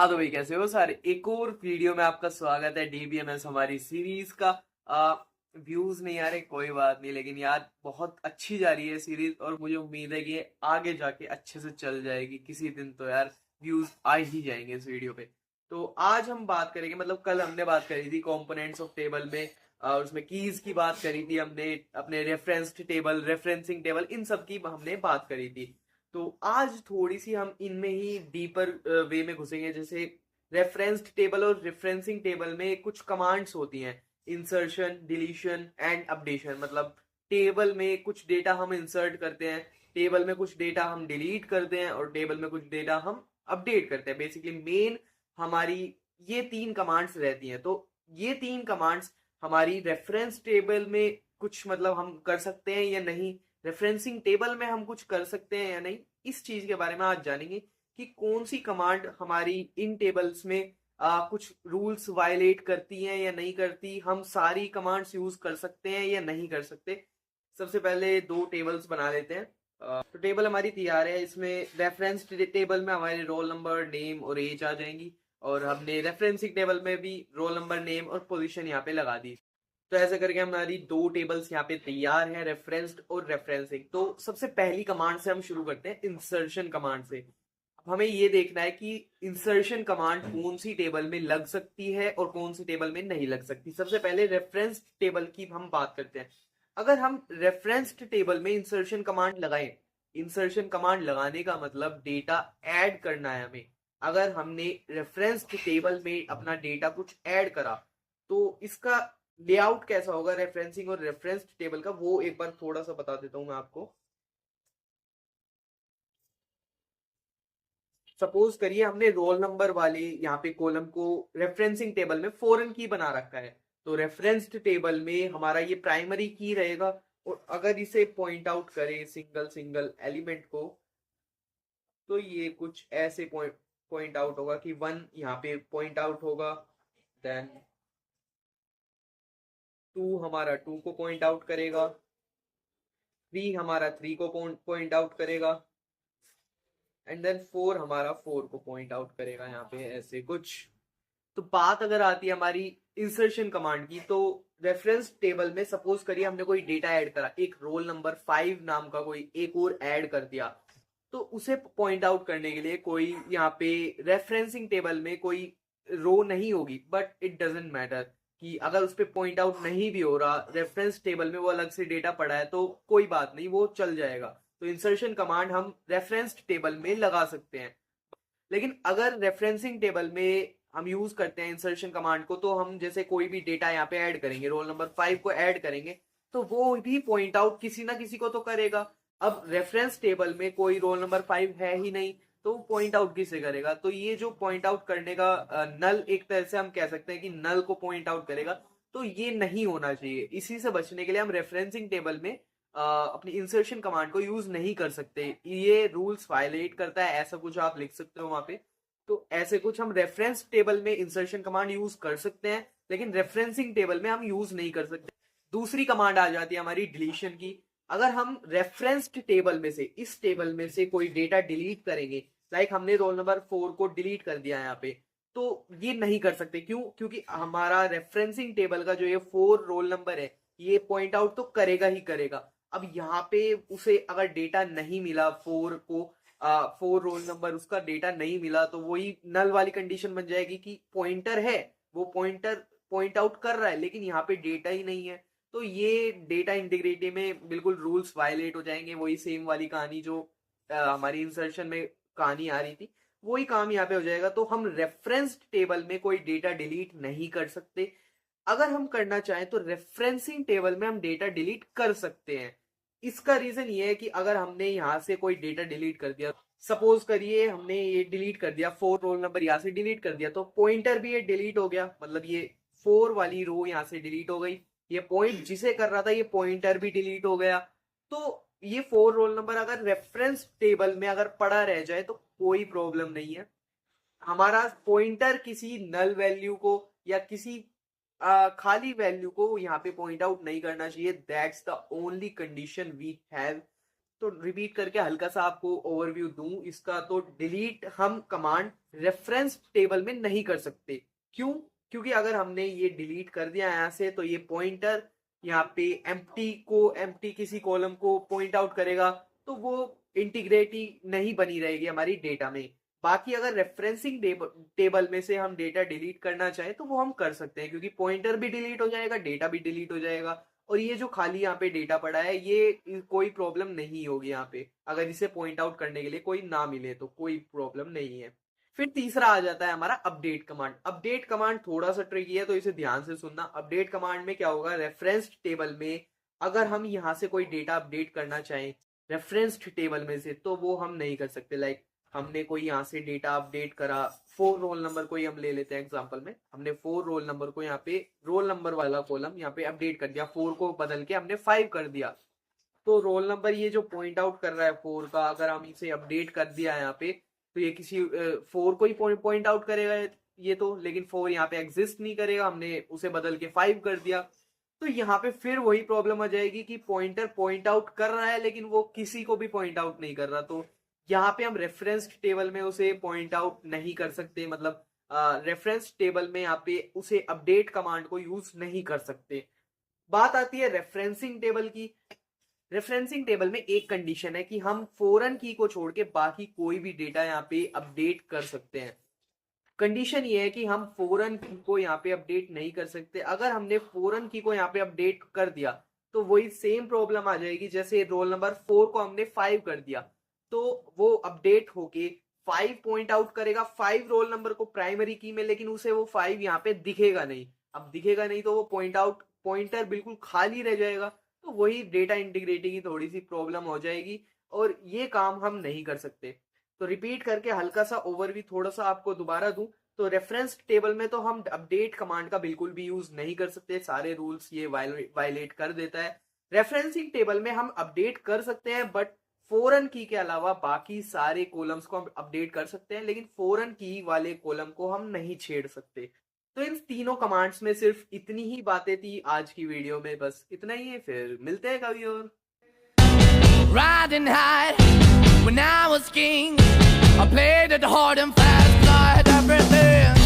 हाँ तो भाई कैसे हो सारे। एक और वीडियो में आपका स्वागत है डीबीएमएस हमारी सीरीज का। व्यूज नहीं आ रहे कोई बात नहीं, लेकिन यार बहुत अच्छी जा रही है सीरीज और मुझे उम्मीद है कि ये आगे जाके अच्छे से चल जाएगी। किसी दिन तो यार व्यूज आ ही जाएंगे इस वीडियो पे। तो आज हम बात करेंगे, मतलब कल हमने बात करी थी कंपोनेंट्स ऑफ टेबल में। उसमें कीज की बात करी थी हमने, अपने रेफरेंस्ड टेबल, रेफरेंसिंग टेबल, इन सब की हमने बात करी थी। तो आज थोड़ी सी हम इनमें ही डीपर वे में घुसेंगे। जैसे रेफरेंस्ड टेबल और रेफरेंसिंग टेबल में कुछ कमांड्स होती हैं, इंसर्शन, डिलीशन एंड अपडेशन। मतलब टेबल में कुछ डेटा हम इंसर्ट करते हैं, टेबल में कुछ डेटा हम डिलीट करते हैं और टेबल में कुछ डेटा हम अपडेट करते हैं। बेसिकली मेन हमारी ये तीन कमांड्स रहती हैं। तो ये तीन कमांड्स हमारी रेफरेंस टेबल में कुछ मतलब हम कर सकते हैं या नहीं, रेफरेंसिंग टेबल में हम कुछ कर सकते हैं या नहीं, इस चीज के बारे में आज जानेंगे कि कौन सी कमांड हमारी इन टेबल्स में कुछ रूल्स वायलेट करती हैं या नहीं करती, हम सारी कमांड्स यूज कर सकते हैं या नहीं कर सकते। सबसे पहले दो टेबल्स बना लेते हैं। तो टेबल हमारी तैयार है। इसमें रेफरेंस टेबल में हमारे रोल नंबर, नेम और एज आ जाएंगी, और हमने रेफरेंसिंग टेबल में भी रोल नंबर, नेम और पोजीशन यहाँ पे लगा दी। तो ऐसे करके हमारी दो टेबल्स यहाँ पे तैयार हैं, रेफरेंस्ड और रेफरेंसिंग। तो सबसे पहली कमांड से हम शुरू करते हैं, इंसर्शन कमांड से। अब हमें ये देखना है कि इंसर्शन कमांड कौन सी टेबल में लग सकती है और कौन सी टेबल में नहीं लग सकती। सबसे पहले रेफरेंस टेबल की हम बात करते हैं। अगर हम रेफरेंस्ड टेबल में इंसर्शन कमांड लगाएं, इंसर्शन कमांड लगाने का मतलब डेटा ऐड करना है हमें। अगर हमने रेफरेंस्ड टेबल में अपना डेटा कुछ ऐड करा, तो इसका लेआउट कैसा होगा रेफरेंसिंग और रेफरेंस्ड टेबल का, वो एक बार थोड़ा सा बता देता हूं मैं आपको। सपोज करिए हमने रोल नंबर वाले यहाँ पे कॉलम को रेफरेंसिंग टेबल में फॉरेन की बना रखा है। तो रेफरेंस्ड टेबल में हमारा ये प्राइमरी की रहेगा, और अगर इसे पॉइंट आउट करें सिंगल सिंगल एलिमेंट को, तो ये कुछ ऐसे पॉइंट पॉइंट आउट होगा कि वन यहाँ पे पॉइंट आउट होगा, देन टू हमारा टू को पॉइंट आउट करेगा, थ्री हमारा थ्री को पॉइंट आउट करेगा, एंड देन फोर हमारा फोर को पॉइंट आउट करेगा। यहाँ पे ऐसे कुछ। तो बात अगर आती है हमारी इंसर्शन कमांड की, तो रेफरेंस टेबल में सपोज करिए हमने कोई डेटा ऐड करा, एक रोल नंबर 5 नाम का कोई एक और ऐड कर दिया। तो उसे पॉइंट आउट करने के लिए कोई यहाँ पे रेफरेंसिंग टेबल में कोई रो नहीं होगी, बट इट डजेंट मैटर कि अगर उस पर पॉइंट आउट नहीं भी हो रहा, रेफरेंस टेबल में वो अलग से डेटा पड़ा है, तो कोई बात नहीं, वो चल जाएगा। तो इंसर्शन कमांड हम रेफरेंस टेबल में लगा सकते हैं। लेकिन अगर रेफरेंसिंग टेबल में हम यूज करते हैं इंसर्शन कमांड को, तो हम जैसे कोई भी डेटा यहाँ पे ऐड करेंगे, रोल नंबर 5 को ऐड करेंगे, तो वो भी पॉइंट आउट किसी ना किसी को तो करेगा। अब रेफरेंस टेबल में कोई रोल नंबर 5 है ही नहीं, तो पॉइंट आउट किसे करेगा। तो ये जो पॉइंट आउट करने का नल, एक तरह से हम कह सकते हैं कि नल को पॉइंट आउट करेगा। तो ये नहीं होना चाहिए। इसी से बचने के लिए हम रेफरेंसिंग टेबल में अपनी इंसर्शन कमांड को यूज नहीं कर सकते। ये रूल्स वायलेट करता है, ऐसा कुछ आप लिख सकते हो वहां पे। तो ऐसे कुछ हम रेफरेंस टेबल में इंसर्शन कमांड यूज कर सकते हैं, लेकिन रेफरेंसिंग टेबल में हम यूज नहीं कर सकते। दूसरी कमांड आ जाती है हमारी डिलीशन की। अगर हम रेफरेंस्ड टेबल में से, इस टेबल में से कोई डेटा डिलीट करेंगे, लाइक हमने रोल नंबर 4 को डिलीट कर दिया यहाँ पे, तो ये नहीं कर सकते। क्यों? क्योंकि हमारा रेफरेंसिंग टेबल का जो ये 4 रोल नंबर है, ये पॉइंट आउट तो करेगा ही करेगा। अब यहाँ पे उसे अगर डेटा नहीं मिला, 4 को 4 रोल नंबर उसका डेटा नहीं मिला, तो वही नल वाली कंडीशन बन जाएगी कि पॉइंटर है, वो पॉइंटर पॉइंट आउट कर रहा है, लेकिन यहाँ पे डेटा ही नहीं है। तो ये डेटा इंटीग्रिटी में बिल्कुल रूल्स वायलेट हो जाएंगे। वही सेम वाली कहानी जो हमारी इंसर्शन में कहानी आ रही थी, वही काम यहाँ पे हो जाएगा। तो हम रेफरेंस्ड टेबल में कोई डेटा डिलीट नहीं कर सकते। अगर हम करना चाहें तो रेफरेंसिंग टेबल में हम डेटा डिलीट कर सकते हैं। इसका रीजन ये है कि अगर हमने यहाँ से कोई डेटा डिलीट कर दिया, सपोज करिए हमने ये डिलीट कर दिया, 4 रोल नंबर यहाँ से डिलीट कर दिया, तो पॉइंटर भी ये डिलीट हो गया। मतलब ये 4 वाली रो यहाँ से डिलीट हो गई, ये पॉइंट जिसे कर रहा था ये पॉइंटर भी डिलीट हो गया। तो ये 4 रोल नंबर अगर रेफरेंस टेबल में अगर पड़ा रह जाए तो कोई प्रॉब्लम नहीं है। हमारा पॉइंटर किसी नल वैल्यू को या किसी खाली वैल्यू को यहाँ पे पॉइंट आउट नहीं करना चाहिए। That's the only condition we have. तो रिपीट करके हल्का सा आपको ओवरव्यू दूं इसका, तो डिलीट हम कमांड रेफरेंस टेबल में नहीं कर सकते। क्यों? क्योंकि अगर हमने ये डिलीट कर दिया यहाँ से तो ये पॉइंटर यहाँ पे एम्प्टी किसी कॉलम को पॉइंट आउट करेगा, तो वो इंटीग्रिटी नहीं बनी रहेगी हमारी डेटा में। बाकी अगर रेफरेंसिंग टेबल में से हम डेटा डिलीट करना चाहें तो वो हम कर सकते हैं, क्योंकि पॉइंटर भी डिलीट हो जाएगा, डेटा भी डिलीट हो जाएगा, और ये जो खाली यहाँ पे डेटा पड़ा है ये कोई प्रॉब्लम नहीं होगी यहाँ पे। अगर इसे पॉइंट आउट करने के लिए कोई ना मिले तो कोई प्रॉब्लम नहीं है। फिर तीसरा आ जाता है हमारा अपडेट कमांड। अपडेट कमांड थोड़ा सा ट्रिकी है, तो इसे ध्यान से सुनना। अपडेट कमांड में क्या होगा, रेफरेंस टेबल में अगर हम यहाँ से कोई डेटा अपडेट करना चाहें रेफरेंस टेबल में से, तो वो हम नहीं कर सकते। लाइक हमने कोई यहाँ से डेटा अपडेट करा, 4 रोल नंबर को ही हम ले लेते हैं एग्जांपल में। हमने 4 रोल नंबर को यहाँ पे रोल नंबर वाला कॉलम यहाँ पे अपडेट कर दिया, 4 को बदल के हमने 5 कर दिया। तो रोल नंबर ये जो पॉइंट आउट कर रहा है 4 का, अगर हम इसे अपडेट कर दिया यहाँ पे तो ये किसी 4 को ही पॉइंट आउट करेगा ये तो, लेकिन 4 यहाँ पे एग्जिस्ट नहीं करेगा, हमने उसे बदल के 5 कर दिया। तो यहाँ पे फिर वही प्रॉब्लम आ जाएगी कि पॉइंटर पॉइंट आउट कर रहा है लेकिन वो किसी को भी पॉइंट आउट नहीं कर रहा। तो यहाँ पे हम रेफरेंस टेबल में उसे पॉइंट आउट नहीं कर सकते, मतलब रेफरेंस टेबल में यहाँ पे उसे अपडेट कमांड को यूज नहीं कर सकते। बात आती है रेफरेंसिंग टेबल की। रेफरेंसिंग टेबल में एक कंडीशन है कि हम फॉरेन की को छोड़ के बाकी कोई भी डेटा यहाँ पे अपडेट कर सकते हैं। कंडीशन ये है कि हम फॉरेन की को यहाँ पे अपडेट नहीं कर सकते। अगर हमने फॉरेन की को यहाँ पे अपडेट कर दिया तो वही सेम प्रॉब्लम आ जाएगी, जैसे रोल नंबर 4 को हमने 5 कर दिया तो वो अपडेट होके 5 पॉइंट आउट करेगा 5 रोल नंबर को प्राइमरी की में, लेकिन उसे वो 5 यहाँ पे दिखेगा नहीं। अब दिखेगा नहीं तो वो पॉइंटर बिल्कुल खाली रह जाएगा, तो वही डेटा इंटीग्रिटी की थोड़ी सी प्रॉब्लम हो जाएगी और ये काम हम नहीं कर सकते। तो रिपीट करके हल्का सा ओवरव्यू थोड़ा सा आपको दोबारा दूं, तो रेफरेंस टेबल में तो हम अपडेट कमांड का बिल्कुल भी यूज नहीं कर सकते, सारे रूल्स ये वायलेट कर देता है। रेफरेंसिंग टेबल में हम अपडेट कर सकते हैं, बट फॉरेन की के अलावा बाकी सारे कॉलम्स को हम अपडेट कर सकते हैं, लेकिन फॉरेन की वाले कॉलम को हम नहीं छेड़ सकते। तो इन तीनों कमांड्स में सिर्फ इतनी ही बातें थी आज की वीडियो में, बस इतना ही है। फिर मिलते हैं कभी और। Riding high when I was king, I played it hard and fast, 'cause I had everything.